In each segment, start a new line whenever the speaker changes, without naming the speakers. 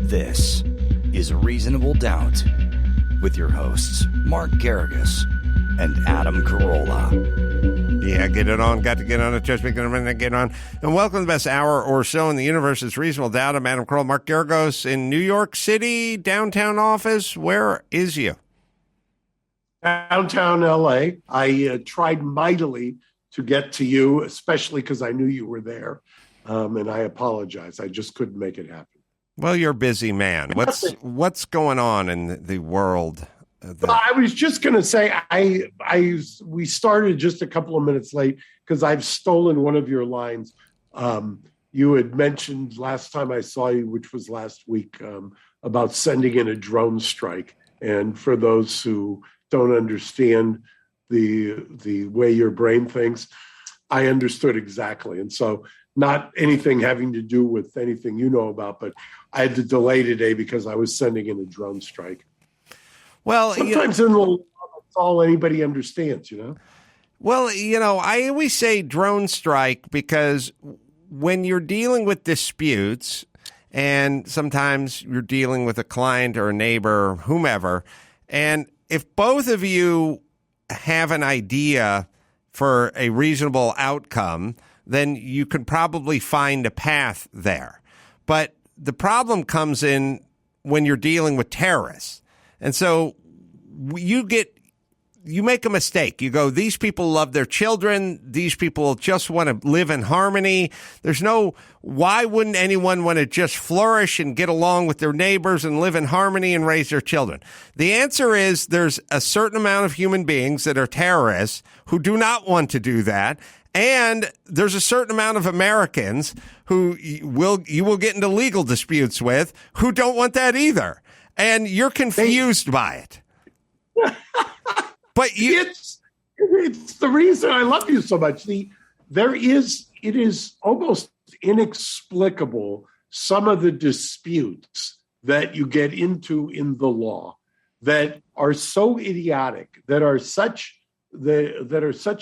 This is Reasonable Doubt with your hosts, Mark Garrigus and Adam Carolla.
Yeah, get it on. Got to get on it. Just making a minute, get on. And welcome to the best hour or so in the universe. It's Reasonable Doubt. I'm Adam Carolla. Mark Garrigus in New York City, downtown office. Where is you?
Downtown LA. I tried mightily to get to you, especially because I knew you were there. And I apologize. I just couldn't make it happen.
Well, you're a busy man. What's going on in the world?
I was just going to say, we started just a couple of minutes late because I've stolen one of your lines. You had mentioned last time I saw you, which was last week, about sending in a drone strike. And for those who don't understand the way your brain thinks, I understood exactly. And so not anything having to do with anything you know about, but I had to delay today because I was sending in a drone strike.
Well,
sometimes in the law, that's all anybody understands,
Well, I always say drone strike because when you're dealing with disputes and sometimes you're dealing with a client or a neighbor or whomever, and if both of you have an idea for a reasonable outcome, then you can probably find a path there. But the problem comes in when you're dealing with terrorists. And so you make a mistake. You go, these people love their children. These people just want to live in harmony. Why wouldn't anyone want to just flourish and get along with their neighbors and live in harmony and raise their children? The answer is there's a certain amount of human beings that are terrorists who do not want to do that. And there's a certain amount of Americans who you will get into legal disputes with who don't want that either. And you're confused by it. But it's the reason I love you so much. It is almost inexplicable, some of the disputes that you get into in the law that are so idiotic, that are such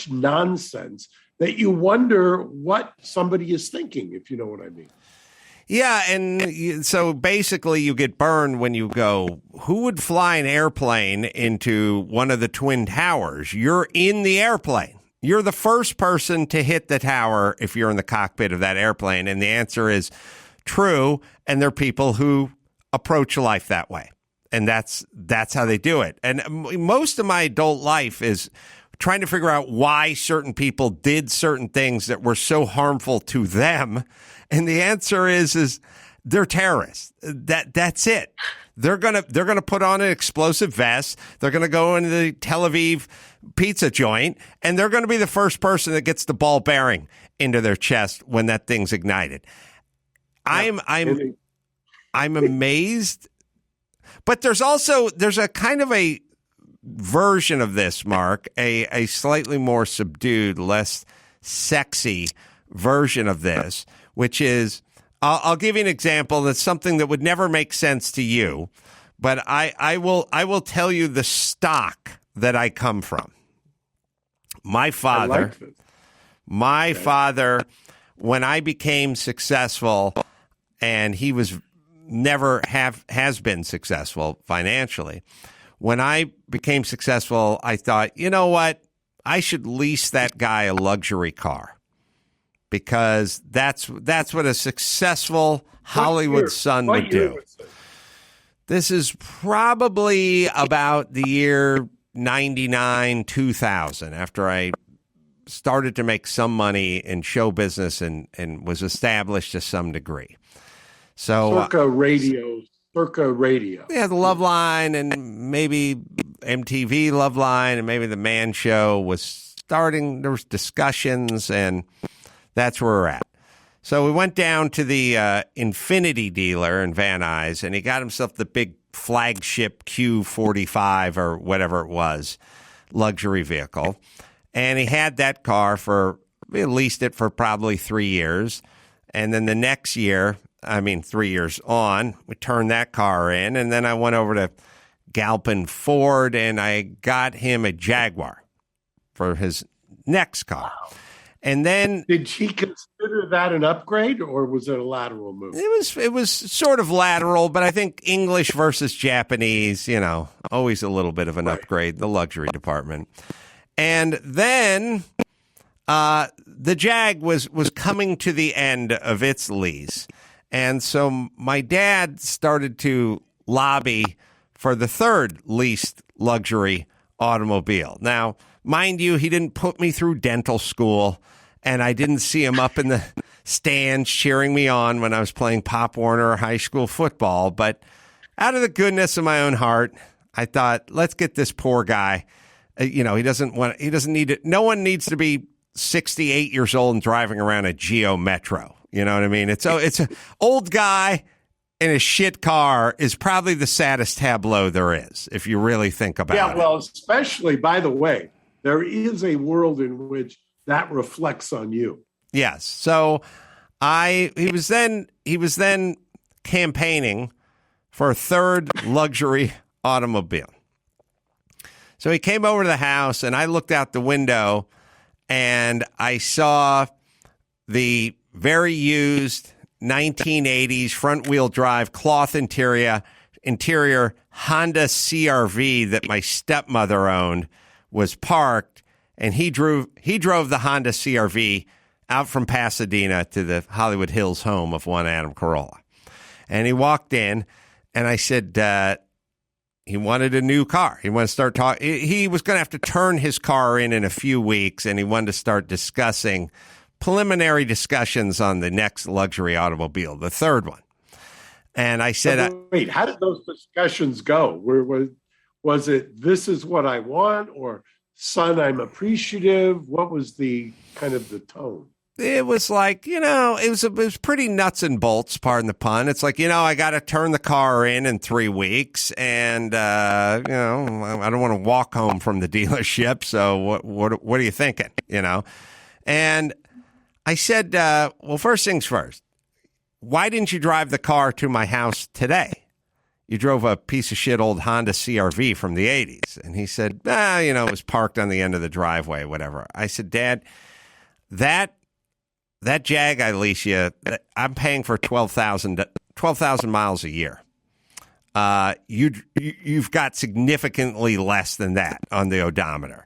nonsense, that you wonder what somebody is thinking, if you know what I mean. Yeah, and so basically you get burned when you go, who would fly an airplane into one of the Twin Towers? You're in the airplane. You're the first person to hit the tower if you're in the cockpit of that airplane. And the answer is true, and there are people who approach life that way. And that's how they do it. And most of my adult life is trying to figure out why certain people did certain things that were so harmful to them. And the answer is they're terrorists. That's it. They're gonna put on an explosive vest. They're gonna go into the Tel Aviv pizza joint, and they're gonna be the first person that gets the ball bearing into their chest when that thing's ignited. I'm amazed. But there's a kind of a version of this, Mark, a slightly more subdued, less sexy version of this, which is, I'll give you an example that's something that would never make sense to you, but I will tell you the stock that I come from. My father, when I became successful, and he was never has been successful financially. When I became successful, I thought, you know what? I should lease that guy a luxury car because that's what a successful Hollywood son would do. This is probably about the year 99, 2000, after I started to make some money in show business and was established to some degree. So
circa radio.
Yeah, the Love Line and maybe MTV Love Line and maybe the Man Show was starting. There was discussions, and that's where we're at. So we went down to the Infinity dealer in Van Nuys, and he got himself the big flagship Q45 or whatever it was, luxury vehicle. And he had that car we leased it for probably 3 years. And then the next year, 3 years on, we turned that car in, and then I went over to Galpin Ford, and I got him a Jaguar for his next car. And then
Did she consider that an upgrade, or was it a lateral move?
it was sort of lateral, but I think English versus Japanese, always a little bit of an upgrade, the luxury department. And then the Jag was coming to the end of its lease. And so my dad started to lobby for the third leased luxury automobile. Now, mind you, he didn't put me through dental school, and I didn't see him up in the stands cheering me on when I was playing Pop Warner or high school football. But out of the goodness of my own heart, I thought, let's get this poor guy. He doesn't need it. No one needs to be 68 years old and driving around a Geo Metro. You know what I mean? It's an old guy in a shit car is probably the saddest tableau there is, if you really think about it.
Yeah, well, especially, by the way, there is a world in which that reflects on you.
Yes. So he was then campaigning for a third luxury automobile. So he came over to the house, and I looked out the window, and I saw the very used 1980s front-wheel drive cloth interior Honda CRV that my stepmother owned was parked, and he drove the Honda CRV out from Pasadena to the Hollywood Hills home of one Adam Carolla. And he walked in, and I said he wanted a new car. He wanted to start talking. He was going to have to turn his car in a few weeks, and he wanted to start discussing preliminary discussions on the next luxury automobile, the third one. And I said,
wait, how did those discussions go? Was it, this is what I want, or son, I'm appreciative? What was the kind of the tone?
It was like, it was pretty nuts and bolts, pardon the pun. It's like, I got to turn the car in 3 weeks, and, I don't want to walk home from the dealership. So what are you thinking? And I said, well, first things first, why didn't you drive the car to my house today? You drove a piece of shit old Honda CRV from the 80s. And he said, it was parked on the end of the driveway, whatever. I said, Dad, that Jag I lease you, I'm paying for 12,000 miles a year. You've got significantly less than that on the odometer.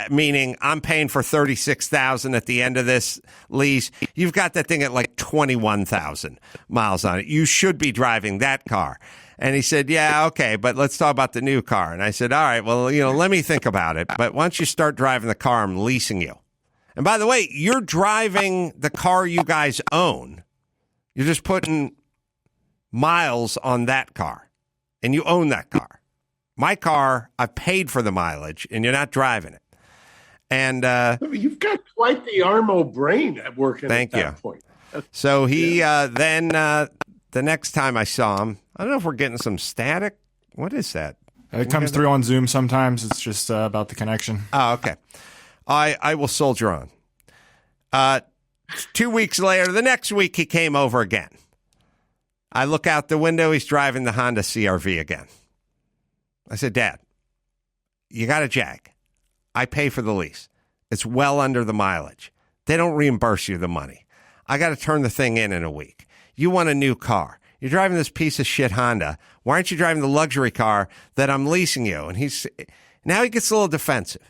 Meaning I'm paying for 36,000 at the end of this lease. You've got that thing at like 21,000 miles on it. You should be driving that car. And he said, yeah, okay, but let's talk about the new car. And I said, all right, well, let me think about it. But once you start driving the car, I'm leasing you. And by the way, you're driving the car you guys own. You're just putting miles on that car. And you own that car. My car, I've paid for the mileage, and you're not driving it. And
you've got quite the Armo brain at working
at
that point.
So he then the next time I saw him, I don't know if we're getting some static. What is that?
It comes through on Zoom sometimes. It's just about the connection.
Oh, okay. I will soldier on. 2 weeks later, the next week, he came over again. I look out the window. He's driving the Honda CRV again. I said, Dad, you got a Jag. I pay for the lease. It's well under the mileage. They don't reimburse you the money. I got to turn the thing in a week. You want a new car. You're driving this piece of shit Honda. Why aren't you driving the luxury car that I'm leasing you? And now he gets a little defensive.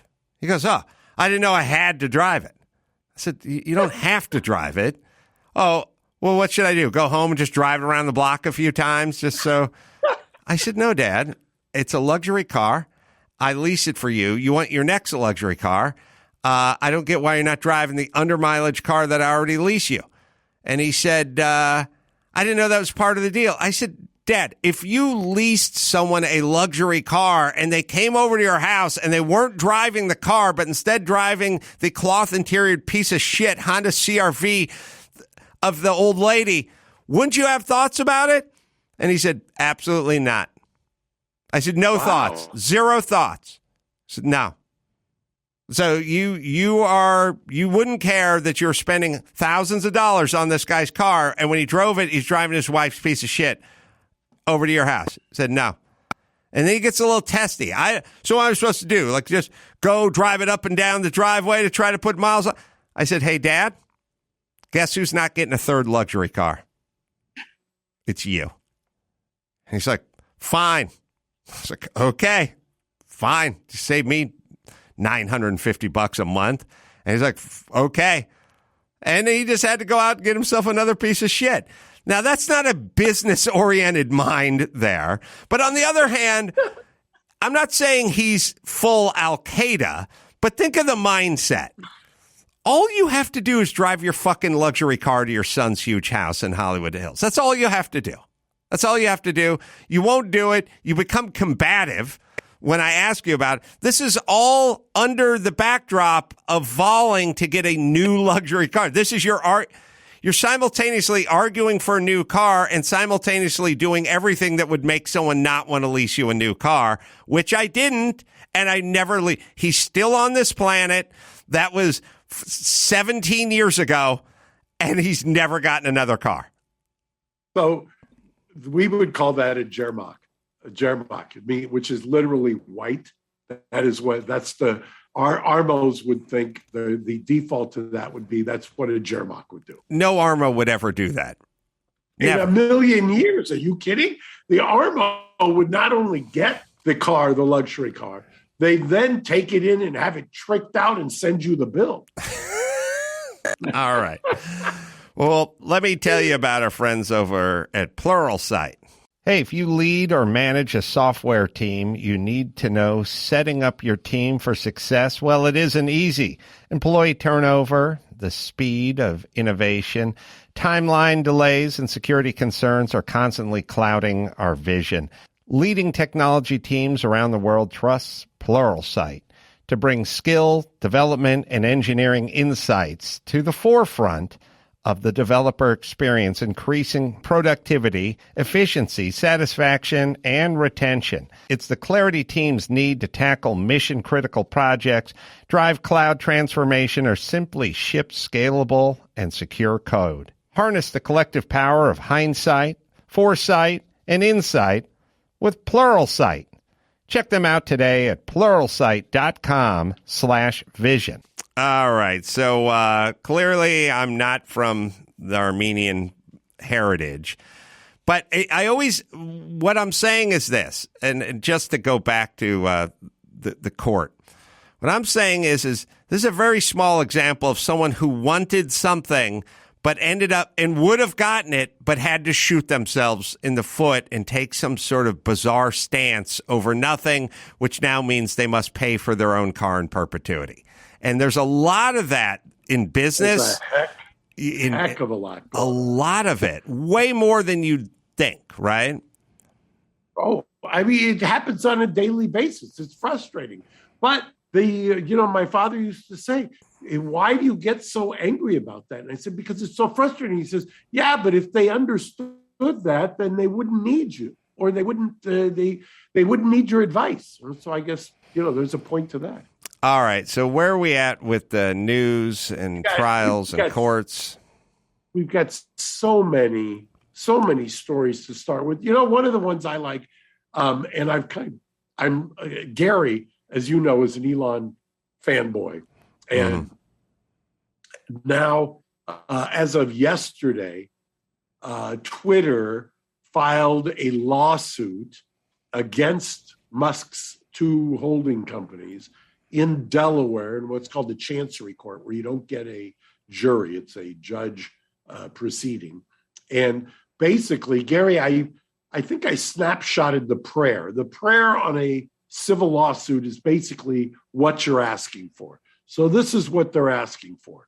He goes, oh, I didn't know I had to drive it. I said, you don't have to drive it. Oh, well, what should I do? Go home and just drive it around the block a few times just so? I said, no, Dad. It's a luxury car. I lease it for you. You want your next luxury car. I don't get why you're not driving the under mileage car that I already lease you. And he said, I didn't know that was part of the deal. I said, Dad, if you leased someone a luxury car and they came over to your house and they weren't driving the car, but instead driving the cloth interior piece of shit Honda CRV of the old lady, wouldn't you have thoughts about it? And he said, absolutely not. I said, no thoughts, zero thoughts. I said, no. So you wouldn't care that you're spending thousands of dollars on this guy's car, and when he drove it, he's driving his wife's piece of shit over to your house. I said, no. And then he gets a little testy. So what am I supposed to do? Like just go drive it up and down the driveway to try to put miles on? I said, hey, Dad, guess who's not getting a third luxury car? It's you. And he's like, fine. I was like, okay, fine. Just save me $950 a month. And he's like, okay. And he just had to go out and get himself another piece of shit. Now, that's not a business-oriented mind there. But on the other hand, I'm not saying he's full Al-Qaeda, but think of the mindset. All you have to do is drive your fucking luxury car to your son's huge house in Hollywood Hills. That's all you have to do. That's all you have to do. You won't do it. You become combative when I ask you about it. This is all under the backdrop of voling to get a new luxury car. This is your art. You're simultaneously arguing for a new car and simultaneously doing everything that would make someone not want to lease you a new car, which I didn't, and I never He's still on this planet. That was 17 years ago, and he's never gotten another car.
So we would call that a Jermok, which is literally white. Our Armos would think the default to that would be that's what a Jermok would do.
No Armo would ever do that.
Never. In a million years. Are you kidding? The Armo would not only get the car, the luxury car, they then take it in and have it tricked out and send you the bill.
All right. Well, let me tell you about our friends over at Pluralsight. Hey, if you lead or manage a software team, you need to know setting up your team for success. Well, it isn't easy. Employee turnover, the speed of innovation, timeline delays, and security concerns are constantly clouding our vision. Leading technology teams around the world trust Pluralsight to bring skill, development, and engineering insights to the forefront of the developer experience, increasing productivity, efficiency, satisfaction, and retention. It's the clarity teams need to tackle mission-critical projects, drive cloud transformation, or simply ship scalable and secure code. Harness the collective power of hindsight, foresight, and insight with Pluralsight. Check them out today at pluralsight.com/vision. All right. So clearly I'm not from the Armenian heritage. But what I'm saying is this, and just to go back to the court, what I'm saying is this is a very small example of someone who wanted something but ended up and would have gotten it, but had to shoot themselves in the foot and take some sort of bizarre stance over nothing, which now means they must pay for their own car in perpetuity. And there's a lot of that in business.
Heck of a lot.
A lot of it. Way more than you'd think, right?
Oh, I mean, it happens on a daily basis. It's frustrating. But my father used to say, why do you get so angry about that? And I said, because it's so frustrating. He says, yeah, but if they understood that, then they wouldn't need you, or they wouldn't need your advice. So I guess, there's a point to that.
All right. So where are we at with the news and trials and courts?
We've got so many stories to start with. One of the ones I like, and Gary, as you know, is an Elon fanboy. And now, as of yesterday, Twitter filed a lawsuit against Musk's two holding companies in Delaware in what's called the Chancery Court, where you don't get a jury. It's a judge proceeding. And basically, Gary, I think I snapshotted the prayer. The prayer on a civil lawsuit is basically what you're asking for. So this is what they're asking for.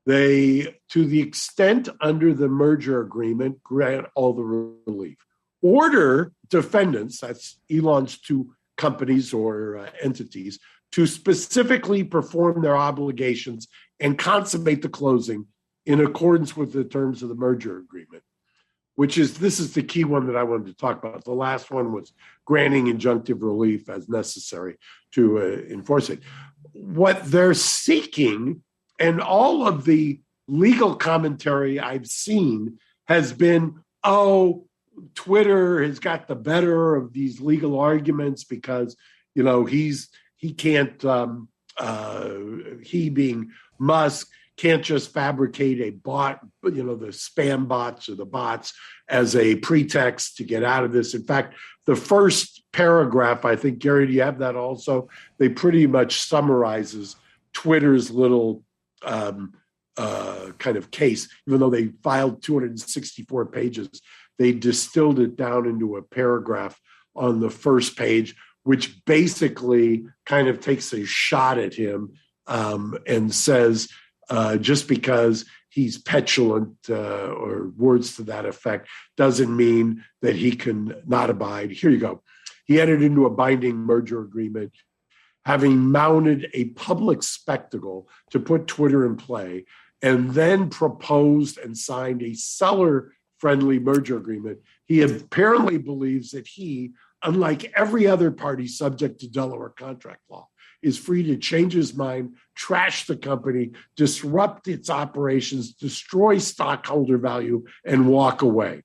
They, to the extent under the merger agreement, grant all the relief. Order defendants, that's Elon's two companies or entities, to specifically perform their obligations and consummate the closing in accordance with the terms of the merger agreement, this is the key one that I wanted to talk about. The last one was granting injunctive relief as necessary to enforce it. What they're seeking, and all of the legal commentary I've seen has been, Twitter has got the better of these legal arguments because, he can't, he being Musk can't just fabricate a bot, the spam bots or the bots as a pretext to get out of this. In fact, the first paragraph, I think, Gary, do you have that also? They pretty much summarizes Twitter's little kind of case. Even though they filed 264 pages, they distilled it down into a paragraph on the first page, which basically kind of takes a shot at him and says, just because he's petulant or words to that effect doesn't mean that he can not abide. Here you go. He entered into a binding merger agreement, having mounted a public spectacle to put Twitter in play, and then proposed and signed a seller-friendly merger agreement. He apparently believes that he, unlike every other party subject to Delaware contract law, is free to change his mind, trash the company, disrupt its operations, destroy stockholder value, and walk away.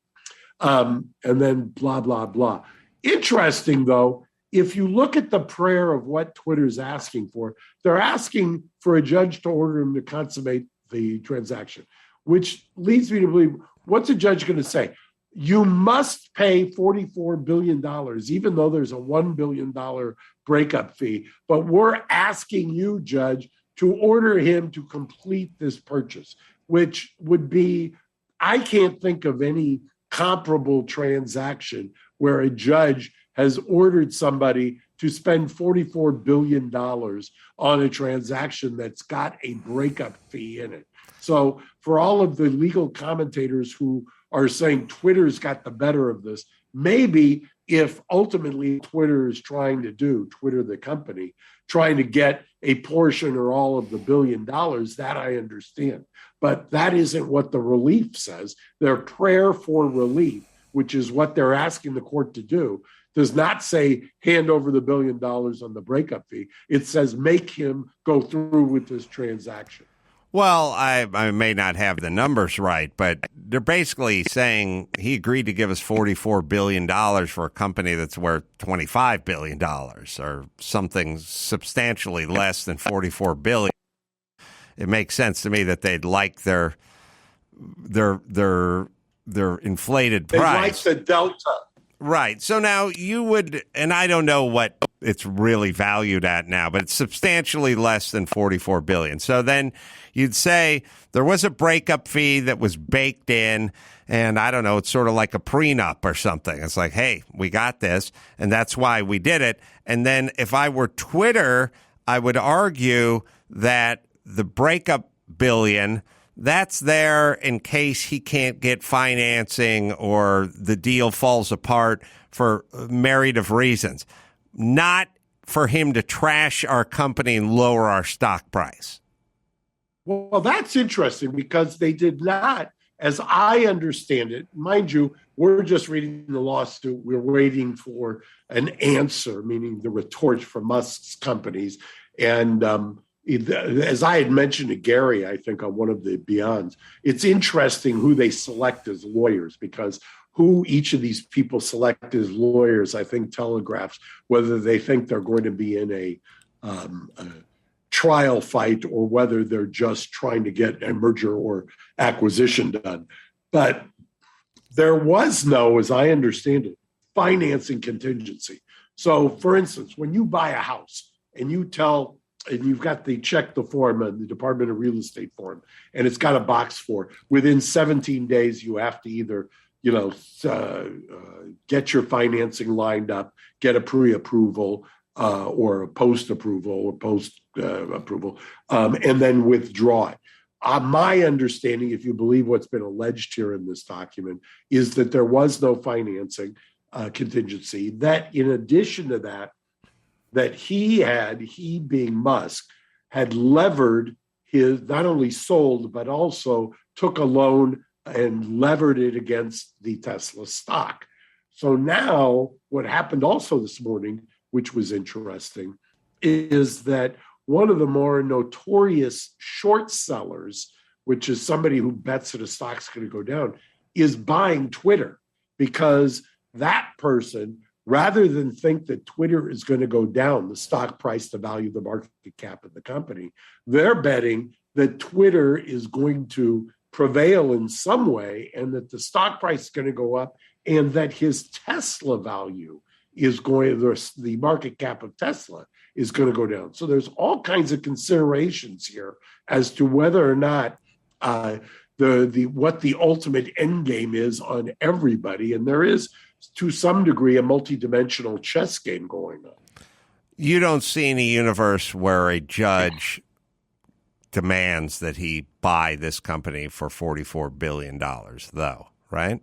And then blah, blah, blah. Interesting, though, if you look at the prayer of what Twitter's asking for, they're asking for a judge to order him to consummate the transaction, which leads me to believe, what's a judge going to say? You must pay $44 billion, even though there's a $1 billion breakup fee. But we're asking you, Judge, to order him to complete this purchase, which would be, I can't think of any comparable transaction where a judge has ordered somebody to spend $44 billion on a transaction that's got a breakup fee in it. So for all of the legal commentators who are saying Twitter's got the better of this, maybe if ultimately Twitter is trying to do, Twitter the company, trying to get a portion or all of the $1 billion, that I understand. But that isn't what the relief says. Their prayer for relief, which is what they're asking the court to do, does not say hand over the $1 billion on the breakup fee. It says make him go through with this transaction.
Well, I may not have the numbers right, but they're basically saying he agreed to give us $44 billion for a company that's worth $25 billion or something substantially less than $44 billion. It makes sense to me that they'd like their inflated price.
They like the delta.
Right. So now you would, and I don't know what it's really valued at now, but it's substantially less than $44 billion. So then you'd say there was a breakup fee that was baked in, and I don't know, it's sort of like a prenup or something. It's like, hey, we got this, and that's why we did it. And then if I were Twitter, I would argue that the breakup billion, that's there in case he can't get financing or the deal falls apart for a myriad of reasons, not for him to trash our company and lower our stock price.
Well, that's interesting because they did not, as I understand it, mind you, we're just reading the lawsuit. We're waiting for an answer, meaning the retort from Musk's companies. And as I had mentioned to Gary, I think on one of the Beyonds, it's interesting who they select as lawyers, because who each of these people select as lawyers, I think, telegraphs whether they think they're going to be in a trial fight or whether they're just trying to get a merger or acquisition done. But there was no, as I understand it, financing contingency. So, for instance, when you buy a house and you tell, and you've got the check the form, the Department of Real Estate form, and it's got a box for, within 17 days, you have to either get your financing lined up, get a pre-approval or a post-approval or post-approval, and then withdraw it. My understanding, if you believe what's been alleged here in this document, is that there was no financing contingency, that in addition to that, that he being Musk, had levered his, not only sold, but also took a loan and levered it against the Tesla stock. So now what happened also this morning, which was interesting, is that one of the more notorious short sellers, which is somebody who bets that a stock's going to go down, is buying Twitter, because that person, rather than think that Twitter is going to go down, the stock price, the value, the market cap of the company, they're betting that Twitter is going to prevail in some way and that the stock price is going to go up and that his Tesla value is going, the market cap of Tesla is going to go down. So there's all kinds of considerations here as to whether or not what the ultimate end game is on everybody. And there is, to some degree, a multidimensional chess game going on.
You don't see any universe where a judge demands that he buy this company for $44 billion, though, right?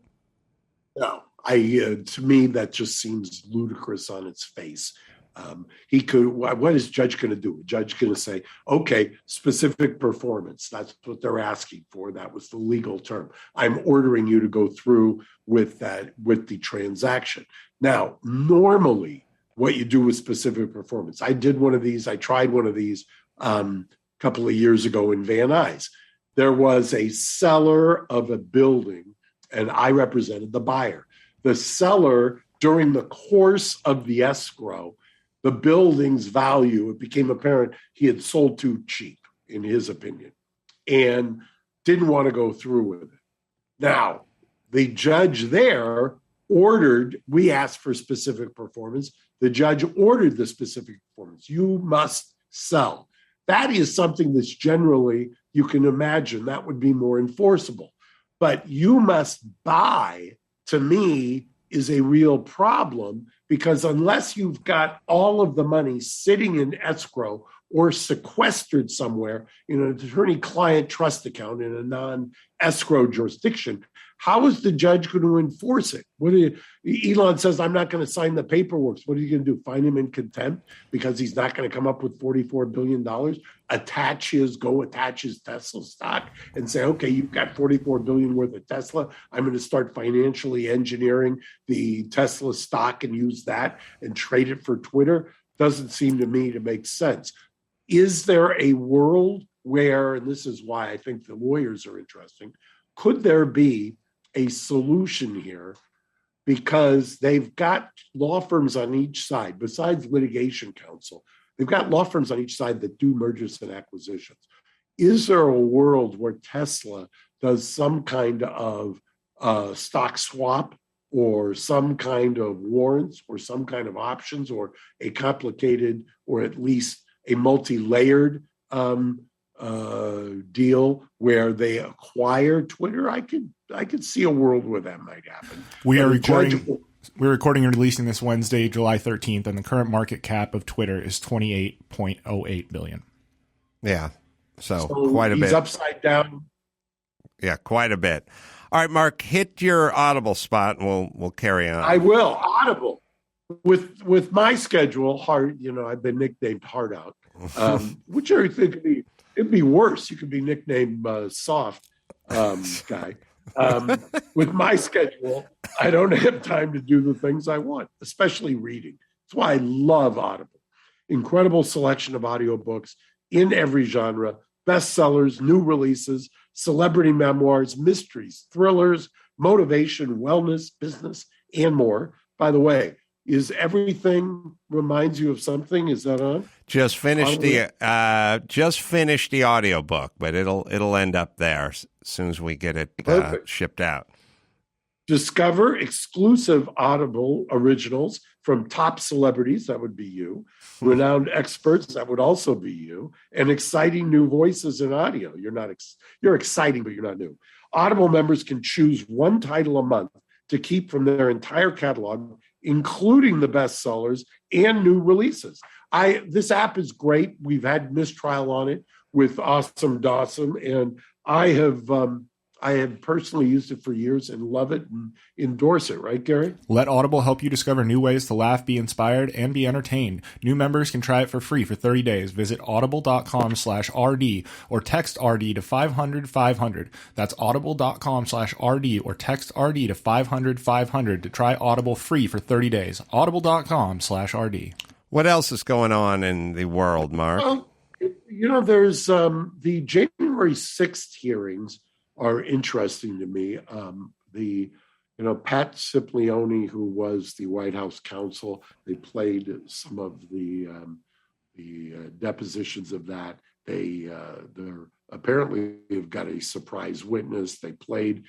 No, to me, that just seems ludicrous on its face. He could. What is judge going to do? A judge going to say, okay, specific performance. That's what they're asking for. That was the legal term. I'm ordering you to go through with that, with the transaction. Now, normally, what you do with specific performance. I did one of these. I tried one of these a couple of years ago in Van Nuys. There was a seller of a building, and I represented the buyer. The seller, during the course of the escrow, the building's value, it became apparent he had sold too cheap, in his opinion, and didn't want to go through with it. Now, the judge there ordered, we asked for specific performance. The judge ordered the specific performance. You must sell. That is something that's generally, you can imagine, that would be more enforceable. But you must buy, to me, is a real problem, because unless you've got all of the money sitting in escrow or sequestered somewhere in an attorney-client trust account in a non-escrow jurisdiction, how is the judge going to enforce it? Elon says, I'm not going to sign the paperwork. What are you going to do? Find him in contempt because he's not going to come up with $44 billion? Attach his Tesla stock and say, okay, you've got $44 billion worth of Tesla. I'm going to start financially engineering the Tesla stock and use that and trade it for Twitter. Doesn't seem to me to make sense. Is there a world where, and this is why I think the lawyers are interesting, could there be a solution here? Because they've got law firms on each side, besides litigation counsel, they've got law firms on each side that do mergers and acquisitions. Is there a world where Tesla does some kind of stock swap or some kind of warrants or some kind of options or a complicated or at least a multi-layered deal where they acquire Twitter? I could see a world where that might happen.
We're recording and releasing this Wednesday, July 13th, and the current market cap of Twitter is $28.08 billion.
Yeah, so quite a bit.
He's upside down.
Yeah, quite a bit. All right, Mark, hit your Audible spot, and we'll carry on.
I will. Audible. With my schedule, I've been nicknamed Hard Out, which I think it'd be worse. You could be nicknamed Soft Guy. With my schedule, I don't have time to do the things I want, especially reading. That's why I love Audible. Incredible selection of audiobooks in every genre, bestsellers, new releases, celebrity memoirs, mysteries, thrillers, motivation, wellness, business, and more. By the way, is Everything Reminds You of Something? Is that on?
Just finished the audiobook, but it'll end up there as soon as we get it shipped out.
Discover exclusive Audible originals from top celebrities, that would be you, renowned experts, that would also be you, and exciting new voices in audio. You're exciting, but you're not new. Audible members can choose one title a month to keep from their entire catalog, including the bestsellers and new releases. This app is great. We've had mistrial on it with Awesome Dawson, and I have personally used it for years and love it and endorse it. Right, Gary?
Let Audible help you discover new ways to laugh, be inspired, and be entertained. New members can try it for free for 30 days. Visit audible.com/RD or text RD to 500-500. That's audible.com/RD or text RD to 500-500 to try Audible free for 30 days. Audible.com/RD.
What else is going on in the world, Mark?
Well, there's the January 6th hearings are interesting to me. Pat Cipollone, who was the White House counsel, they played some of the depositions of that. they're apparently have got a surprise witness. They played,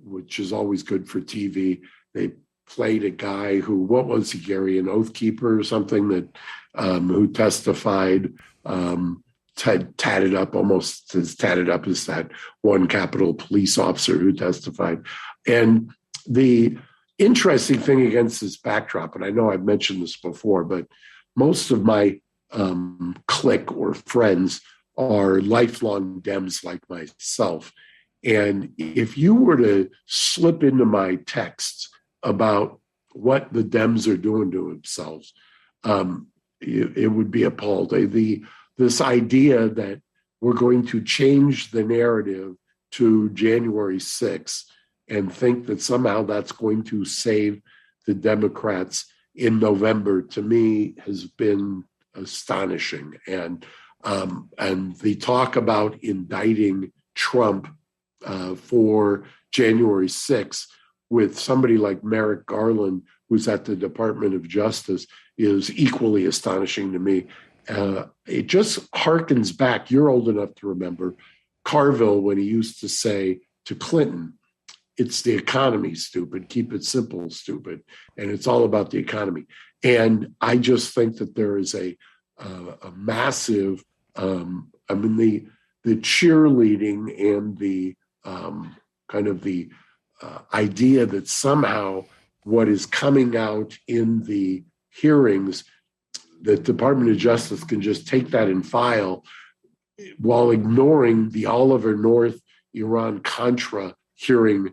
which is always good for TV. They played a guy who, what was he, Gary, an oath keeper or something, that who testified, tatted up, almost as tatted up as that one Capitol police officer who testified. And the interesting thing against this backdrop, and I know I've mentioned this before, but most of my clique or friends are lifelong Dems like myself. And if you were to slip into my texts about what the Dems are doing to themselves, it would be appalled. This idea that we're going to change the narrative to January 6th and think that somehow that's going to save the Democrats in November, to me, has been astonishing. And the talk about indicting Trump for January 6th with somebody like Merrick Garland, who's at the Department of Justice, is equally astonishing to me. It just harkens back, you're old enough to remember Carville when he used to say to Clinton, it's the economy, stupid. Keep it simple, stupid. And it's all about the economy. And I just think that there is a massive, the cheerleading and the kind of the idea that somehow what is coming out in the hearings, the Department of Justice can just take that and file while ignoring the Oliver North Iran-Contra hearing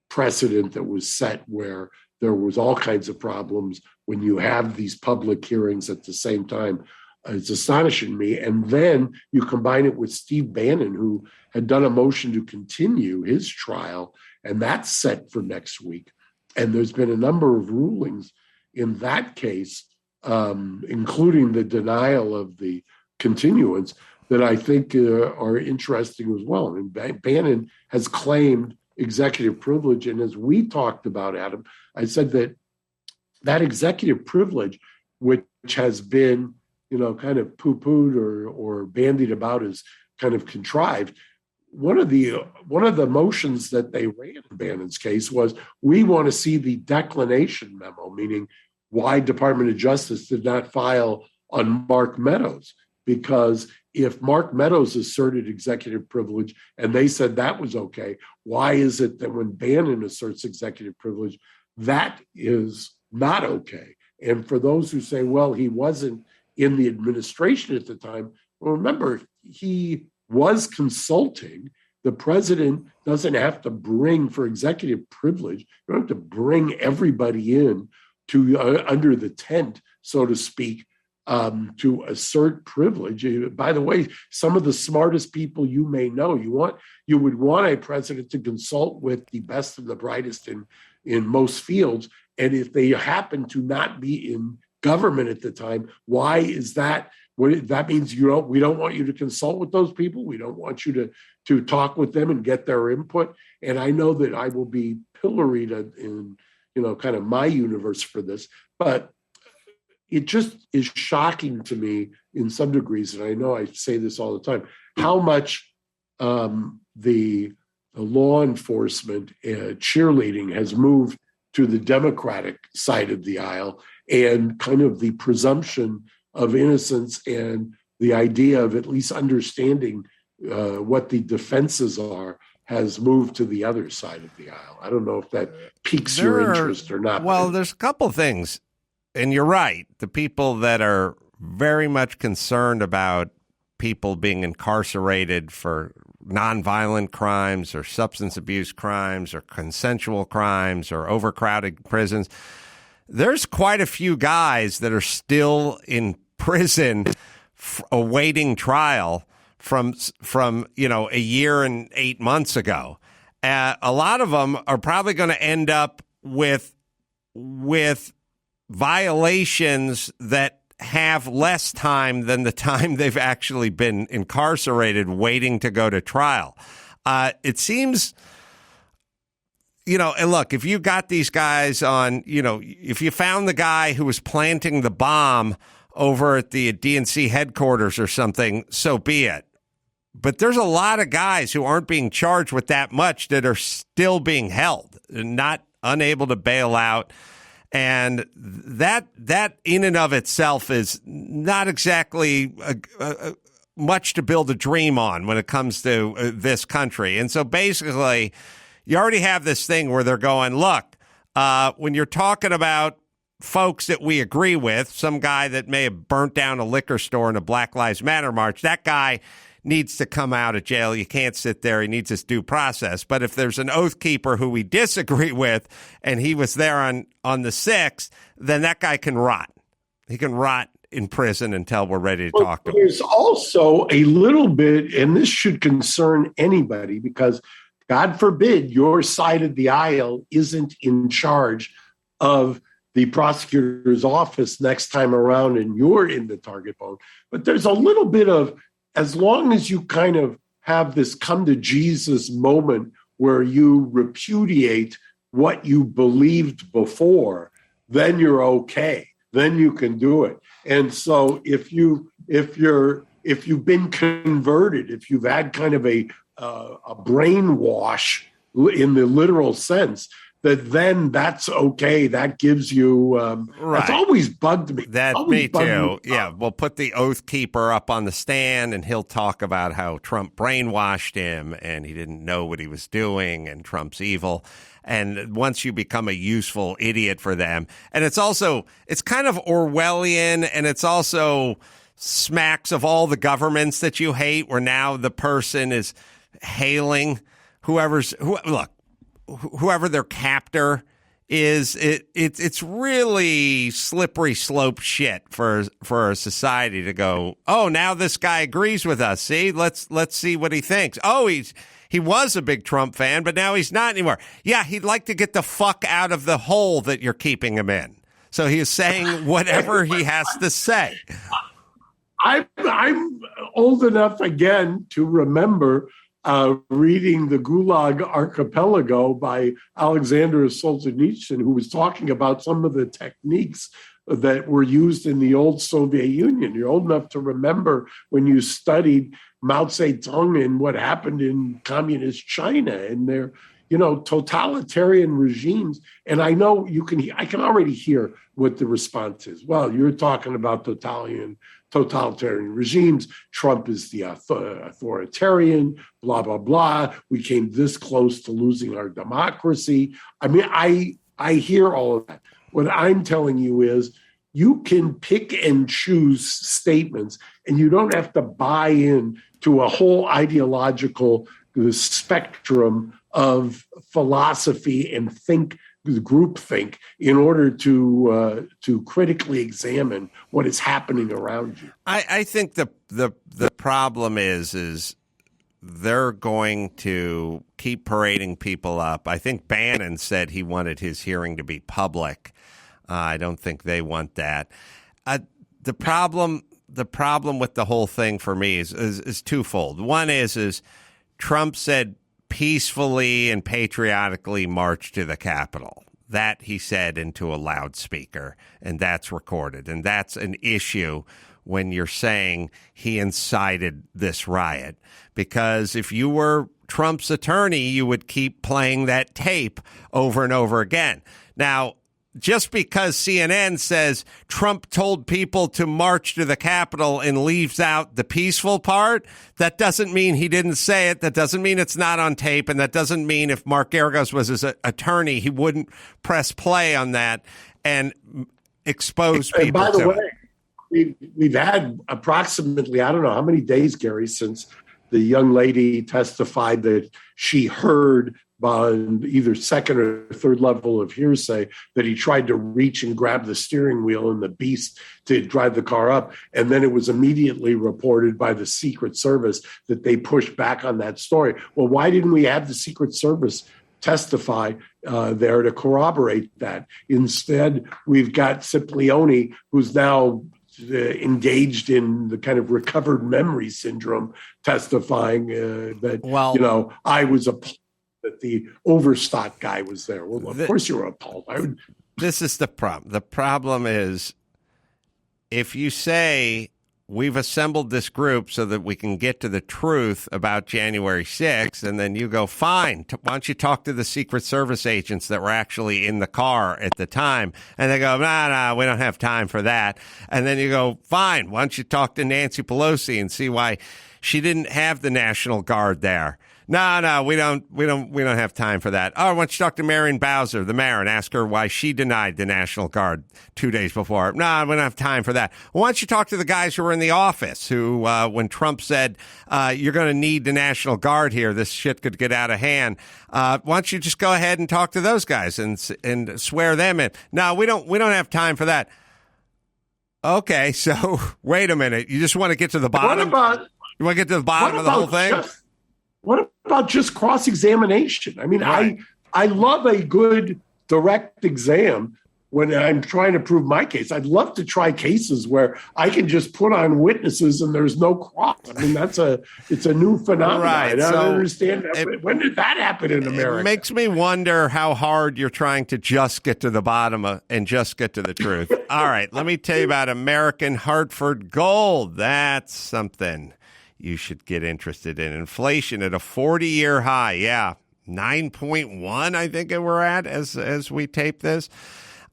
precedent that was set, where there was all kinds of problems when you have these public hearings at the same time. It's astonishing me. And then you combine it with Steve Bannon, who had done a motion to continue his trial, and that's set for next week. And there's been a number of rulings in that case, including the denial of the continuance, that I think are interesting as well. And Bannon has claimed executive privilege. And as we talked about, Adam, I said that that executive privilege, which has been, kind of poo-pooed or bandied about as kind of contrived, one of the motions that they ran in Bannon's case was, we want to see the declination memo, meaning why Department of Justice did not file on Mark Meadows. Because if Mark Meadows asserted executive privilege and they said that was okay, why is it that when Bannon asserts executive privilege, that is not okay? And for those who say, well, he wasn't in the administration at the time, well, remember, he was consulting. The president doesn't have to bring, for executive privilege, you don't have to bring everybody in to under the tent, so to speak, to assert privilege. By the way, some of the smartest people you may know, you would want a president to consult with the best and the brightest in most fields. And if they happen to not be in government at the time, why is that? That means we don't want you to consult with those people. We don't want you to talk with them and get their input. And I know that I will be pilloried in kind of my universe for this, but it just is shocking to me in some degrees, and I know I say this all the time, how much the law enforcement cheerleading has moved to the Democratic side of the aisle, and kind of the presumption of innocence and the idea of at least understanding what the defenses are has moved to the other side of the aisle. I don't know if that piques your interest or not.
Well, there's a couple things. And you're right. The people that are very much concerned about people being incarcerated for nonviolent crimes or substance abuse crimes or consensual crimes or overcrowded prisons, there's quite a few guys that are still in prison awaiting trial from a year and 8 months ago. A lot of them are probably going to end up with violations that have less time than the time they've actually been incarcerated waiting to go to trial. It seems, and look, if you got these guys on, if you found the guy who was planting the bomb over at the DNC headquarters or something, so be it. But there's a lot of guys who aren't being charged with that much that are still being held, not unable to bail out. And that in and of itself is not exactly much to build a dream on when it comes to this country. And so basically, you already have this thing where they're going, look, when you're talking about folks that we agree with, some guy that may have burnt down a liquor store in a Black Lives Matter march, that guy needs to come out of jail. You can't sit there. He needs his due process. But if there's an oath keeper who we disagree with and he was there on the 6th, then that guy can rot. He can rot in prison until we're ready to talk to him.
There's also a little bit, and this should concern anybody, because God forbid your side of the aisle isn't in charge of the prosecutor's office next time around and you're in the target zone. But there's a little bit of, as long as you kind of have this come to Jesus moment where you repudiate what you believed before, then you're okay. Then you can do it. And so if you've been converted, if you've had kind of a brainwash in the literal sense, then that's okay. That gives you,
right.
That's always bugged me.
Me too. Yeah, we'll put the oath keeper up on the stand and he'll talk about how Trump brainwashed him and he didn't know what he was doing and Trump's evil. And once you become a useful idiot for them, and it's kind of Orwellian, and it's also smacks of all the governments that you hate, where now the person is hailing whoever their captor is. It's really slippery slope shit for a society to go, oh, now this guy agrees with us. See, let's see what he thinks. Oh, he was a big Trump fan, but now he's not anymore. Yeah, he'd like to get the fuck out of the hole that you're keeping him in. So he is saying whatever he has to say.
I'm old enough again to remember reading the Gulag Archipelago by Alexander Solzhenitsyn, who was talking about some of the techniques that were used in the old Soviet Union. You're old enough to remember when you studied Mao Zedong and what happened in communist China and their, totalitarian regimes. And I know I can already hear what the response is. Well, you're talking about totalitarian regimes. Trump is the authoritarian, blah, blah, blah. We came this close to losing our democracy. I mean, I hear all of that. What I'm telling you is you can pick and choose statements, and you don't have to buy in to a whole ideological spectrum of philosophy and groupthink in order to critically examine what is happening around you.
I think the problem is they're going to keep parading people up. I think Bannon said he wanted his hearing to be public. I don't think they want that. The problem with the whole thing for me is twofold. One is Trump said peacefully and patriotically march to the Capitol. That he said into a loudspeaker, and that's recorded. And that's an issue when you're saying he incited this riot. Because if you were Trump's attorney, you would keep playing that tape over and over again. Now, just because CNN says Trump told people to march to the Capitol and leaves out the peaceful part, that doesn't mean he didn't say it. That doesn't mean it's not on tape. And that doesn't mean if Mark Geragos was his attorney, he wouldn't press play on that and expose people.
And by the way, we've had approximately, I don't know how many days, Gary, since the young lady testified that she heard by either second or third level of hearsay that he tried to reach and grab the steering wheel and the beast to drive the car up. And then it was immediately reported by the Secret Service that they pushed back on that story. Well, why didn't we have the Secret Service testify there to corroborate that? Instead, we've got Cipollone, who's now engaged in the kind of recovered memory syndrome, testifying that, I was appalled that the Overstock guy was there. Well, of course you were appalled.
This is the problem. The problem is if you say we've assembled this group so that we can get to the truth about January 6th. And then you go, fine. Why don't you talk to the Secret Service agents that were actually in the car at the time? And they go, no, we don't have time for that. And then you go, fine. Why don't you talk to Nancy Pelosi and see why she didn't have the National Guard there? No, we don't have time for that. Oh, why don't you talk to Marion Bowser, the mayor, and ask her why she denied the National Guard 2 days before? No, we don't have time for that. Why don't you talk to the guys who were in the office who, when Trump said, you're going to need the National Guard here, this shit could get out of hand. Why don't you just go ahead and talk to those guys and swear them in? No, we don't have time for that. Okay, so wait a minute. You just want to get to the bottom? You want to get to the bottom of the whole thing?
What about just cross-examination? I mean,
right.
I love a good direct exam when I'm trying to prove my case. I'd love to try cases where I can just put on witnesses and there's no cross. I mean, it's a new phenomenon.
Right.
I don't understand that. When did that happen in America?
It makes me wonder how hard you're trying to just get to the bottom and just get to the truth. All right, let me tell you about American Hartford Gold. That's something you should get interested in. Inflation at a 40-year high. Yeah, 9.1, I think we're at as we tape this.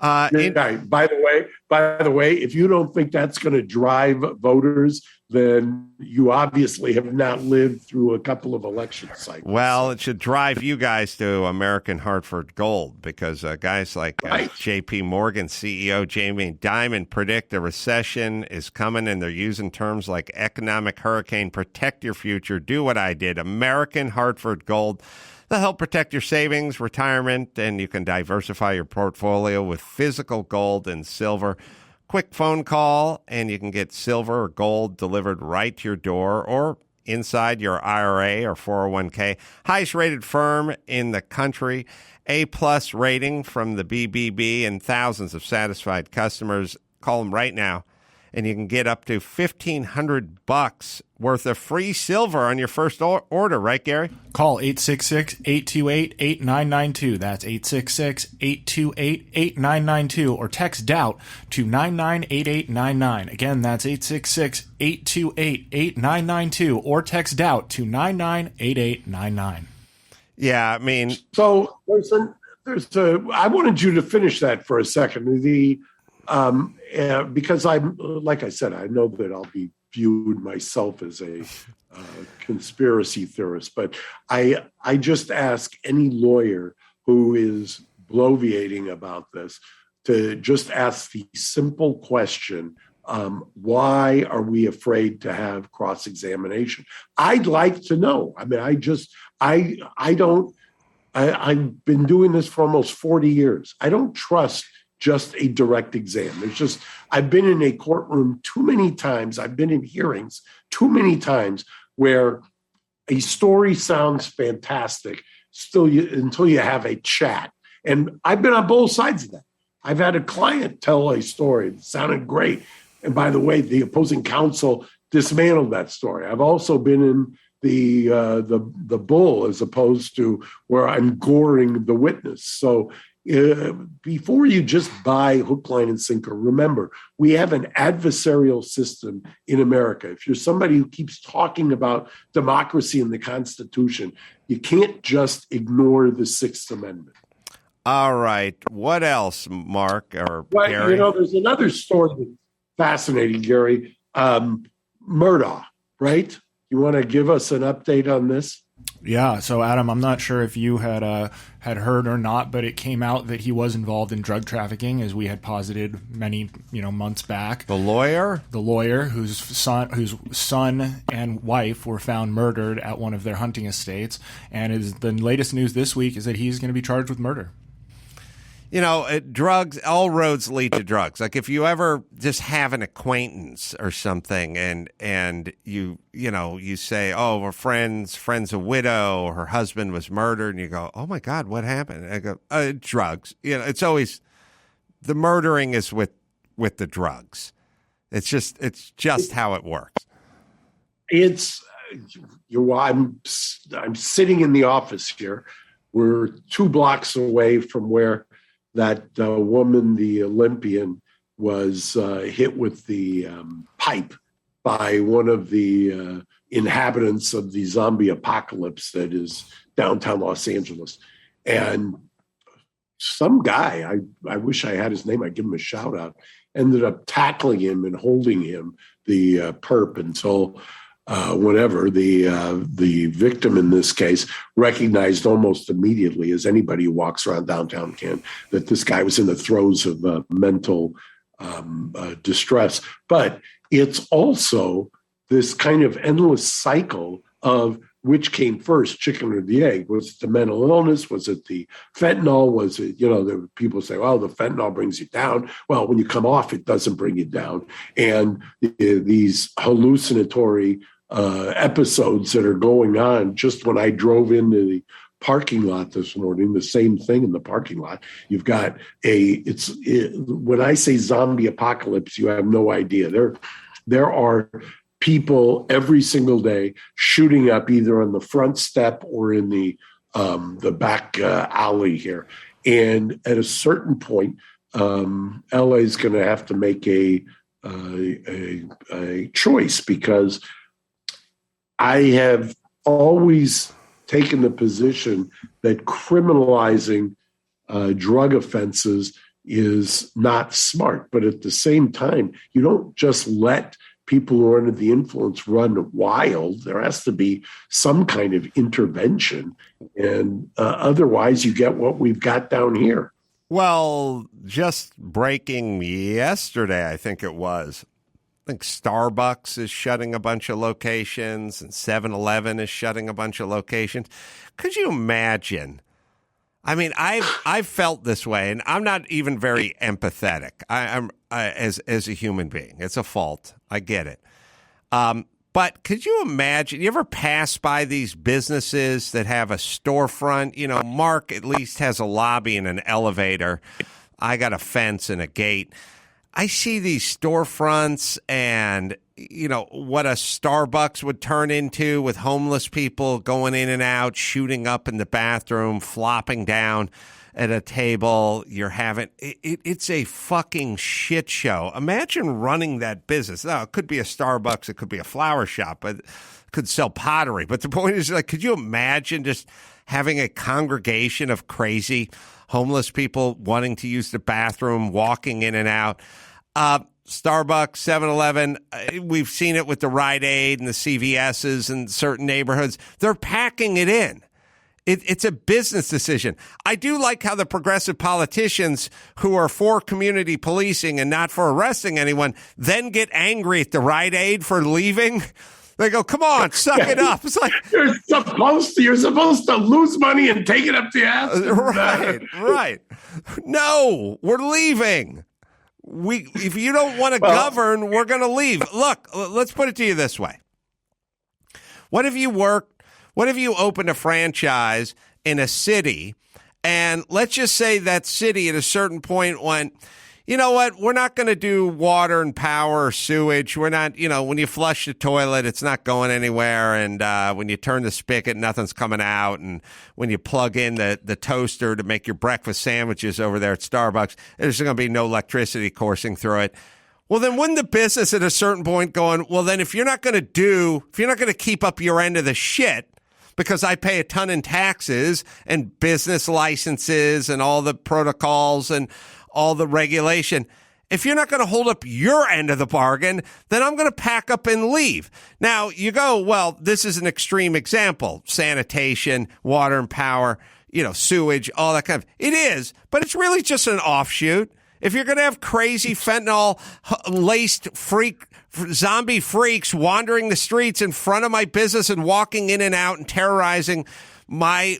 By the way, if you don't think that's going to drive voters, then you obviously have not lived through a couple of election cycles.
Well, it should drive you guys to American Hartford Gold because guys like J.P. Morgan CEO Jamie Dimon predict a recession is coming, and they're using terms like economic hurricane, protect your future, do what I did. American Hartford Gold. They'll help protect your savings, retirement, and you can diversify your portfolio with physical gold and silver. Quick phone call, and you can get silver or gold delivered right to your door or inside your IRA or 401k. Highest rated firm in the country. A-plus rating from the BBB and thousands of satisfied customers. Call them right now, and you can get up to $1,500 worth of free silver on your first order, right, Gary?
Call 866-828-8992. That's 866-828-8992. Or text DOUBT to 998899. Again, that's 866-828-8992. Or text DOUBT to 998899.
Yeah, I mean...
So I wanted you to finish that for a second. Because like I said, I know that I'll be viewed myself as a conspiracy theorist, but I just ask any lawyer who is bloviating about this to just ask the simple question, why are we afraid to have cross-examination? I'd like to know. I mean, I've been doing this for almost 40 years. I don't trust just a direct exam. I've been in a courtroom too many times. I've been in hearings too many times where a story sounds fantastic until you have a chat. And I've been on both sides of that. I've had a client tell a story that sounded great. And by the way, the opposing counsel dismantled that story. I've also been in the bull as opposed to where I'm goring the witness. So before you just buy hook, line, and sinker, remember, we have an adversarial system in America. If you're somebody who keeps talking about democracy and the Constitution, you can't just ignore the Sixth Amendment.
All right. What else, Mark or Gary?
There's another story that's fascinating, Gary. Murdaugh, right? You want to give us an update on this?
Yeah. So, Adam, I'm not sure if you had heard or not, but it came out that he was involved in drug trafficking, as we had posited many months back.
The lawyer
whose son and wife were found murdered at one of their hunting estates, and the latest news this week is that he's going to be charged with murder.
Drugs, all roads lead to drugs. Like if you ever just have an acquaintance or something and you say, oh, we're friends, a widow, her husband was murdered. And you go, oh my God, what happened? And I go, drugs. It's always the murdering is with the drugs. It's just how it works.
I'm sitting in the office here. We're 2 blocks away from where that woman, the Olympian, was hit with the pipe by one of the inhabitants of the zombie apocalypse that is downtown Los Angeles. And some guy, I wish I had his name, I'd give him a shout out, ended up tackling him and holding him, the perp, until whenever the victim in this case recognized almost immediately, as anybody who walks around downtown can, that this guy was in the throes of mental distress. But it's also this kind of endless cycle of which came first, chicken or the egg. Was it the mental illness? Was it the fentanyl? Was it, the people say, well, the fentanyl brings you down. Well, when you come off, it doesn't bring you down. And these hallucinatory episodes that are going on. Just when I drove into the parking lot this morning, the same thing in the parking lot. You've got when I say zombie apocalypse, you have no idea. There are people every single day shooting up either on the front step or in the back alley here. And at a certain point, LA is going to have to make a choice, because I have always taken the position that criminalizing drug offenses is not smart. But at the same time, you don't just let people who are under the influence run wild. There has to be some kind of intervention. And otherwise, you get what we've got down here.
Well, just breaking yesterday, I think it was. I think Starbucks is shutting a bunch of locations and 7-Eleven is shutting a bunch of locations. Could you imagine? I mean, I've felt this way, and I'm not even very empathetic. I'm as a human being. It's a fault. I get it. But could you imagine? You ever pass by these businesses that have a storefront? Mark at least has a lobby and an elevator. I got a fence and a gate. I see these storefronts and, what a Starbucks would turn into, with homeless people going in and out, shooting up in the bathroom, flopping down at a table. It's a fucking shit show. Imagine running that business. Now, it could be a Starbucks, it could be a flower shop, but it could sell pottery. But the point is, could you imagine just having a congregation of crazy homeless people wanting to use the bathroom, walking in and out? Starbucks, 7-Eleven, we've seen it with the Rite Aid and the CVS's in certain neighborhoods. They're packing it in. It's a business decision. I do like how the progressive politicians who are for community policing and not for arresting anyone then get angry at the Rite Aid for leaving. They go, come on, suck it up. It's like
you're supposed to lose money and take it up the ass.
Right. No, we're leaving. If you don't want to govern, we're going to leave. Look, let's put it to you this way. What if you opened a franchise in a city, and let's just say that city at a certain point went, you know what, we're not going to do water and power or sewage. We're not, when you flush the toilet, it's not going anywhere. And when you turn the spigot, nothing's coming out. And when you plug in the toaster to make your breakfast sandwiches over there at Starbucks, there's going to be no electricity coursing through it. Well, then wouldn't the business at a certain point going, well, then if you're not going to keep up your end of the shit, because I pay a ton in taxes and business licenses and all the protocols and all the regulation, if you're not going to hold up your end of the bargain, then I'm going to pack up and leave. Now, you go, well, this is an extreme example. Sanitation, water and power, sewage, all that kind of. It is, but it's really just an offshoot. If you're going to have crazy fentanyl-laced zombie freaks wandering the streets in front of my business and walking in and out and terrorizing my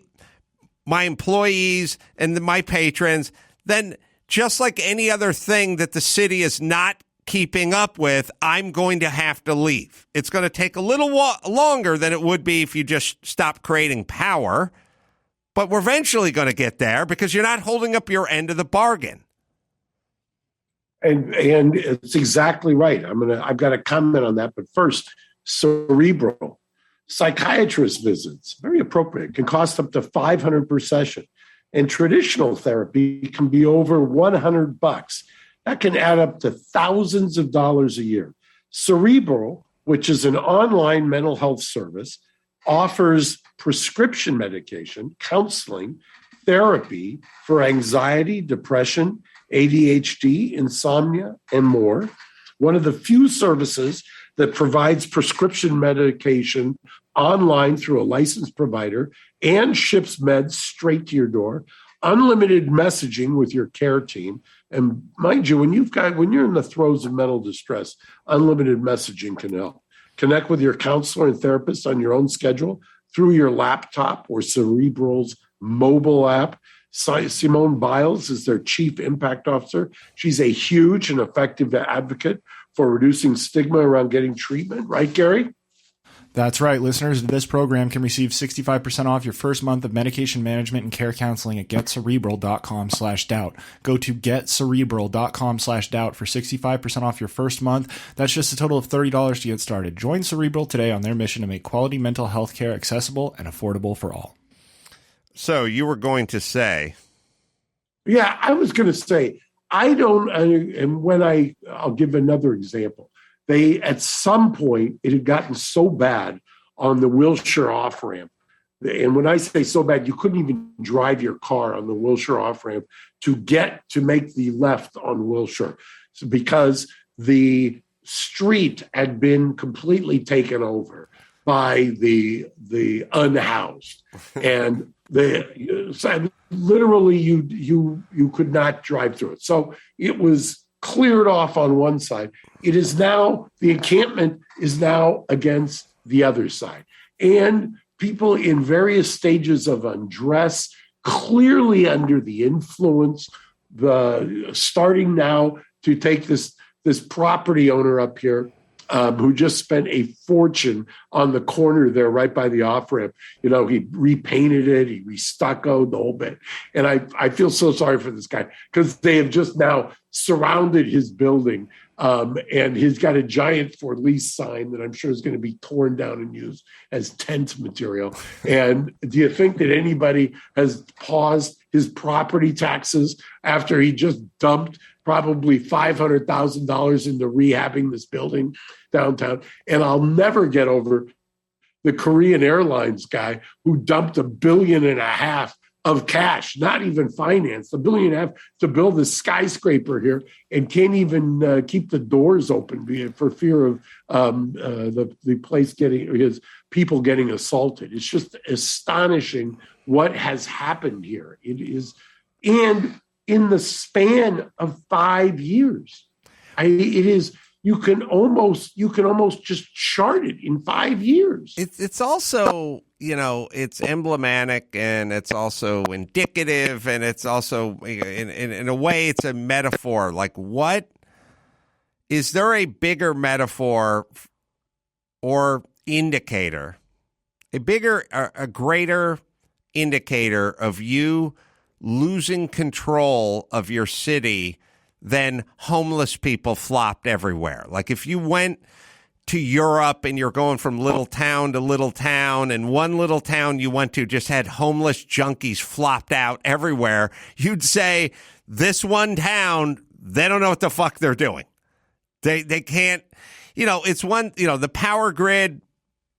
employees and my patrons, then just like any other thing that the city is not keeping up with, I'm going to have to leave. It's going to take a little longer than it would be if you just stopped creating power, but we're eventually going to get there because you're not holding up your end of the bargain.
And it's exactly right. I've got to comment on that, but first, cerebral psychiatrist visits, very appropriate, can cost up to $500 per session. And traditional therapy can be over $100. That can add up to thousands of dollars a year. Cerebral which is an online mental health service, offers prescription medication, counseling, therapy for anxiety, depression, ADHD, insomnia, and more. One of the few services that provides prescription medication online through a licensed provider and ships meds straight to your door, unlimited messaging with your care team. And mind you, when you're in the throes of mental distress, unlimited messaging can help. Connect with your counselor and therapist on your own schedule through your laptop or Cerebral's mobile app. Simone Biles is their chief impact officer. She's a huge and effective advocate for reducing stigma around getting treatment. Right, Gary?
That's right. Listeners of this program can receive 65% off your first month of medication management and care counseling at getcerebral.com/doubt. Go to getcerebral.com/doubt for 65% off your first month. That's just a total of $30 to get started. Join Cerebral today on their mission to make quality mental health care accessible and affordable for all.
So you were going to say.
Yeah, I was going to say, I'll give another example. At some point, it had gotten so bad on the Wilshire off-ramp. And when I say so bad, you couldn't even drive your car on the Wilshire off-ramp to make the left on Wilshire. So because the street had been completely taken over by the unhoused. And literally you could not drive through it. So it was cleared off on one side. It is now, the encampment is now against the other side. And people in various stages of undress, clearly under the influence, starting now to take this property owner up here, who just spent a fortune on the corner there right by the off-ramp. You know, he repainted it, he restuccoed the whole bit. And I feel so sorry for this guy because they have just now surrounded his building, and he's got a giant for lease sign that I'm sure is going to be torn down and used as tent material. And do you think that anybody has paused his property taxes after he just dumped probably $500,000 into rehabbing this building downtown? And I'll never get over the Korean Airlines guy who dumped $1.5 billion of cash, not even finance, $1.5 billion to build this skyscraper here, and can't even keep the doors open for fear of the place his people getting assaulted. It's just astonishing what has happened here. It is, and in the span of 5 years, it is. You can almost just chart it in 5 years.
It's also, it's emblematic and it's also indicative, and it's also in a way it's a metaphor. Like, what is there a bigger metaphor or indicator, a greater indicator of you losing control of your city than homeless people flopped everywhere? Like, if you went to Europe and you're going from little town to little town, and one little town you went to just had homeless junkies flopped out everywhere, you'd say, this one town, they don't know what the fuck they're doing. They can't, it's one, the power grid,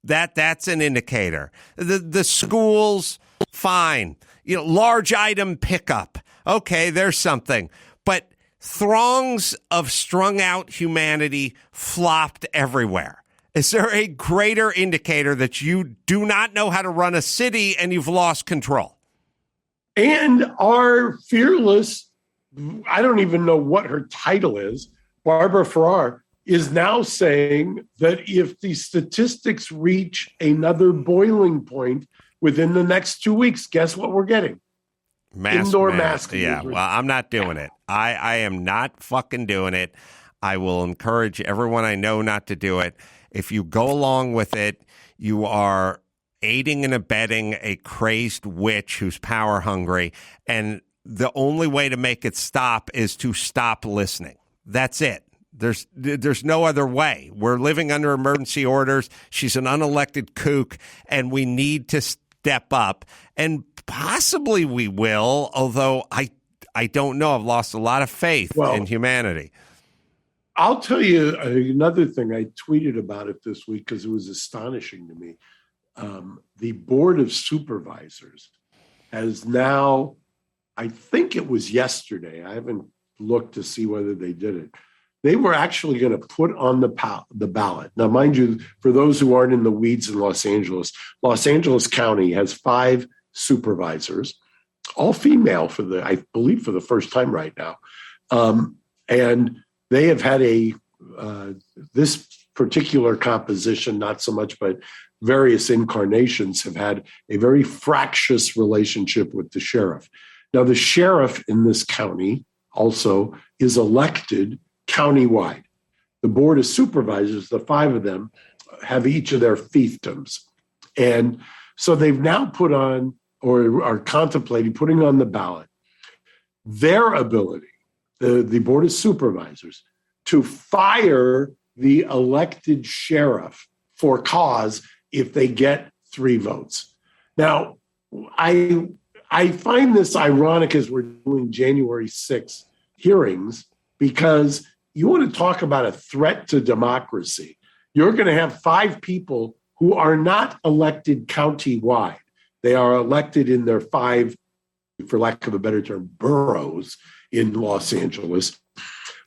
that's an indicator. The schools, fine. Large item pickup. Okay, there's something. But throngs of strung out humanity flopped everywhere. Is there a greater indicator that you do not know how to run a city and you've lost control?
And our fearless, I don't even know what her title is, Barbara Ferrer, is now saying that if the statistics reach another boiling point within the next 2 weeks, guess what we're getting? Indoor masking.
Yeah, well, I'm not doing it. I am not fucking doing it. I will encourage everyone I know not to do it. If you go along with it, you are aiding and abetting a crazed witch who's power hungry. And the only way to make it stop is to stop listening. That's it. There's no other way. We're living under emergency orders. She's an unelected kook, and we need to step up. And possibly we will, although I don't know. I've lost a lot of faith in humanity.
I'll tell you another thing. I tweeted about it this week because it was astonishing to me. The Board of Supervisors has now, I think it was yesterday, I haven't looked to see whether they did it. They were actually going to put on the ballot. Now, mind you, for those who aren't in the weeds in Los Angeles County has 5 supervisors, all female I believe for the first time right now. And they have had this particular composition, not so much, but various incarnations have had a very fractious relationship with the sheriff. Now, the sheriff in this county also is elected countywide. The Board of Supervisors, the 5 of them, have each of their fiefdoms. And so they've now put on, or are contemplating putting on the ballot, their ability, the Board of Supervisors, to fire the elected sheriff for cause if they get 3 votes. Now, I find this ironic as we're doing January 6th hearings, because you want to talk about a threat to democracy. You're going to have 5 people who are not elected countywide. They are elected in their 5, for lack of a better term, boroughs in Los Angeles.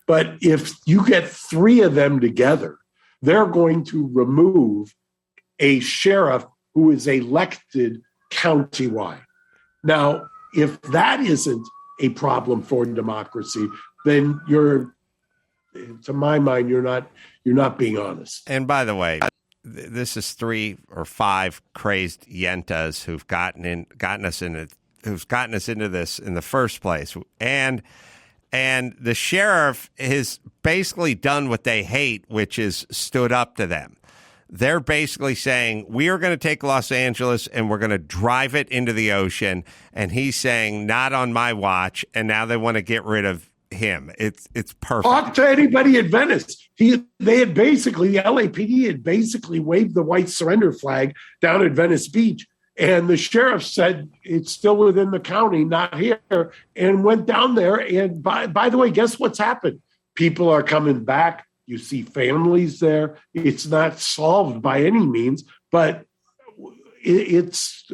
But if you get 3 of them together, they're going to remove a sheriff who is elected countywide. Now, if that isn't a problem for democracy, then to my mind, you're not being honest.
And by the way, this is 3 or 5 crazed yentas who've gotten us into this in the first place. And the sheriff has basically done what they hate, which is stood up to them. They're basically saying, we are going to take Los Angeles and we're going to drive it into the ocean. And he's saying, not on my watch. And now they want to get rid of him. It's perfect.
Talk to anybody at Venice. The LAPD had basically waved the white surrender flag down at Venice Beach. And the sheriff said it's still within the county, not here, and went down there. And by the way, guess what's happened? People are coming back. You see families there. It's not solved by any means, but it's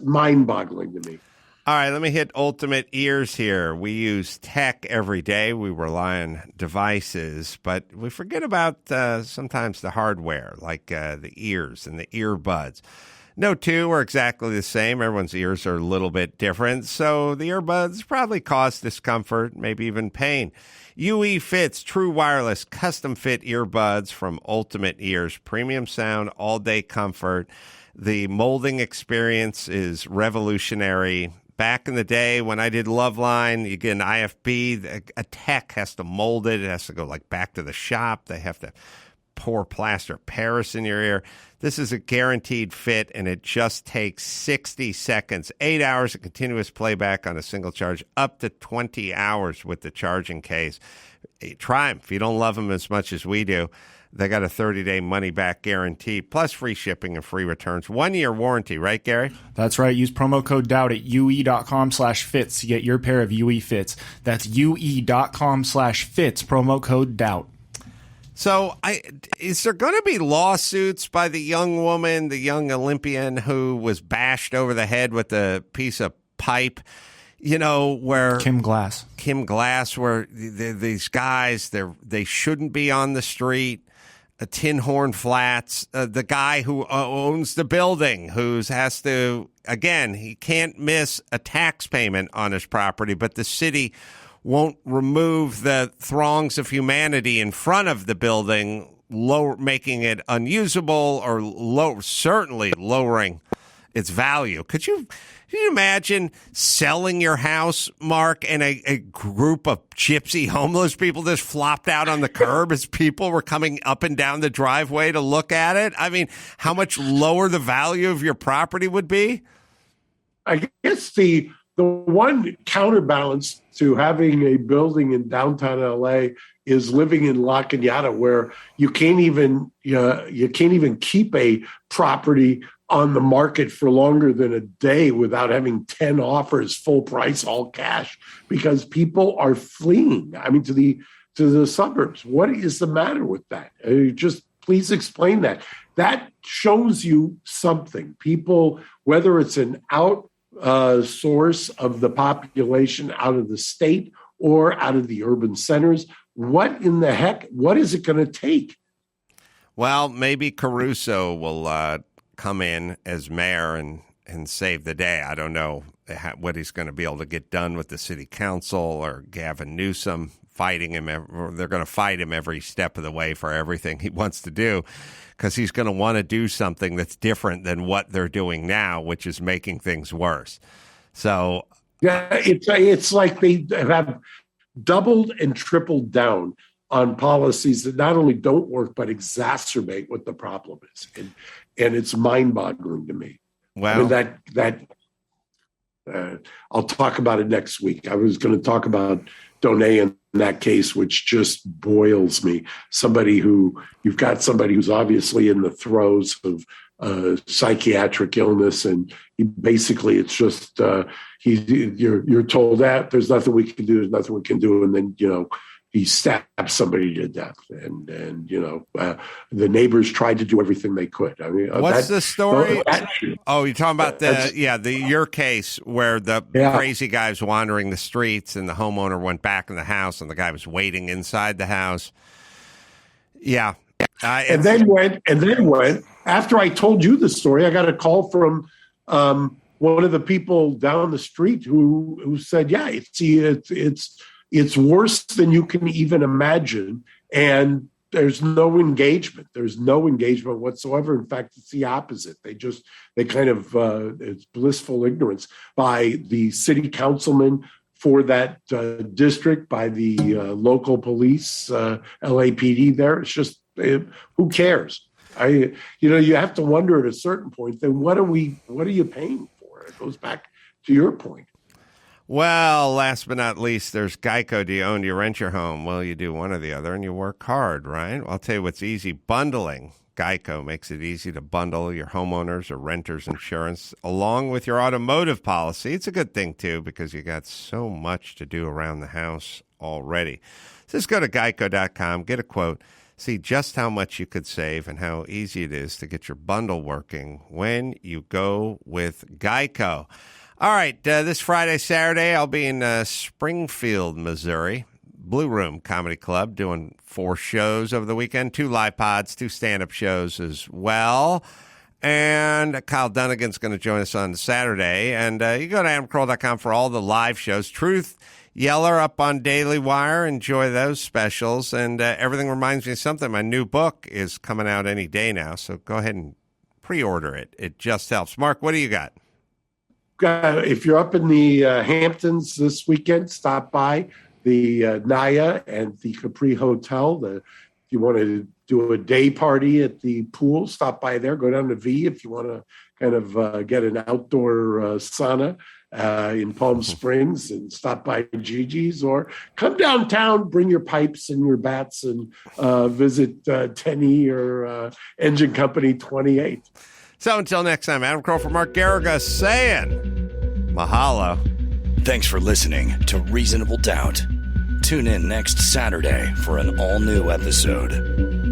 mind-boggling to me.
All right, let me hit ultimate ears here. We use tech every day. We rely on devices, but we forget about sometimes the hardware, like the ears and the earbuds. No 2 are exactly the same. Everyone's ears are a little bit different, so the earbuds probably cause discomfort, maybe even pain. UE Fits True Wireless Custom Fit Earbuds from Ultimate Ears. Premium sound, all-day comfort. The molding experience is revolutionary. Back in the day when I did Loveline, you get an IFB, a tech has to mold it. It has to go like back to the shop. They have to pour plaster of Paris in your ear. This is a guaranteed fit, and it just takes 60 seconds, 8 hours of continuous playback on a single charge, up to 20 hours with the charging case. Try them. If you don't love them as much as we do, they got a 30-day money-back guarantee, plus free shipping and free returns. 1-year warranty, right, Gary?
That's right. Use promo code DOUBT at UE.com/fits to get your pair of UE Fits. That's UE.com/fits, promo code DOUBT.
So is there going to be lawsuits by the young woman, the young Olympian who was bashed over the head with a piece of pipe, where
Kim Glass,
where these guys, they shouldn't be on the street. Tin Horn Flats, the guy who owns the building, has to, again, he can't miss a tax payment on his property, but the city won't remove the throngs of humanity in front of the building, making it unusable or certainly lowering its value. Could you imagine selling your house, Mark, and a group of gypsy homeless people just flopped out on the curb as people were coming up and down the driveway to look at it? I mean, how much lower the value of your property would be?
I guess the one counterbalance to having a building in downtown LA is living in La Cañada, where you can't even keep a property on the market for longer than a day without having 10 offers, full price, all cash, because people are fleeing. I mean, to to the suburbs. What is the matter with that? Just please explain that. That shows you something. People, whether it's an source of the population out of the state or out of the urban centers, what in the heck, what is it going to take?
Well, maybe Caruso will come in as mayor and save the day. I don't know what he's going to be able to get done with the city council or Gavin Newsom fighting him. They're going to fight him every step of the way for everything he wants to do, because he's going to want to do something that's different than what they're doing now, which is making things worse. So,
yeah, it's like they have doubled and tripled down on policies that not only don't work but exacerbate what the problem is, and it's mind-boggling to me.
Well,
I mean, I'll talk about it next week. I was going to talk about Donay in that case, which just boils me. You've got somebody who's obviously in the throes of psychiatric illness, and it's just you're told that there's nothing we can do, and then he stabbed somebody to death, and the neighbors tried to do everything they could. I mean,
what's the story? You're talking about your case where the crazy guy was wandering the streets, and the homeowner went back in the house, and the guy was waiting inside the house. Yeah,
and then went. After I told you the story, I got a call from one of the people down the street who said, "Yeah, it's worse than you can even imagine, and there's no engagement. There's no engagement whatsoever. In fact, it's the opposite. It's blissful ignorance by the city councilman for that district, by the local police, LAPD there. It's just, who cares? You have to wonder at a certain point, then what are you paying for? It goes back to your point.
Well, last but not least, there's Geico. Do you own, do you rent your home? Well, you do one or the other, and you work hard, right? I'll tell you what's easy. Bundling. Geico makes it easy to bundle your homeowners or renters insurance along with your automotive policy. It's a good thing, too, because you got so much to do around the house already. So just go to geico.com, get a quote, see just how much you could save and how easy it is to get your bundle working when you go with Geico. All right, this Friday, Saturday, I'll be in Springfield, Missouri, Blue Room Comedy Club, doing 4 shows over the weekend, 2 live pods, 2 stand-up shows as well. And Kyle Dunnigan's going to join us on Saturday. And you go to adamcarolla.com for all the live shows. Truth Yeller up on Daily Wire. Enjoy those specials. And everything reminds me of something. My new book is coming out any day now, so go ahead and pre-order it. It just helps. Mark, what do you got?
If you're up in the Hamptons this weekend, stop by the Naya and the Capri Hotel. If you want to do a day party at the pool, stop by there. Go down to V if you want to kind of get an outdoor sauna in Palm Springs, and stop by Gigi's, or come downtown, bring your pipes and your bats, and visit Tenny or Engine Company 28.
So until next time, Adam Carolla for Mark Garriga saying mahalo.
Thanks for listening to Reasonable Doubt. Tune in next Saturday for an all-new episode.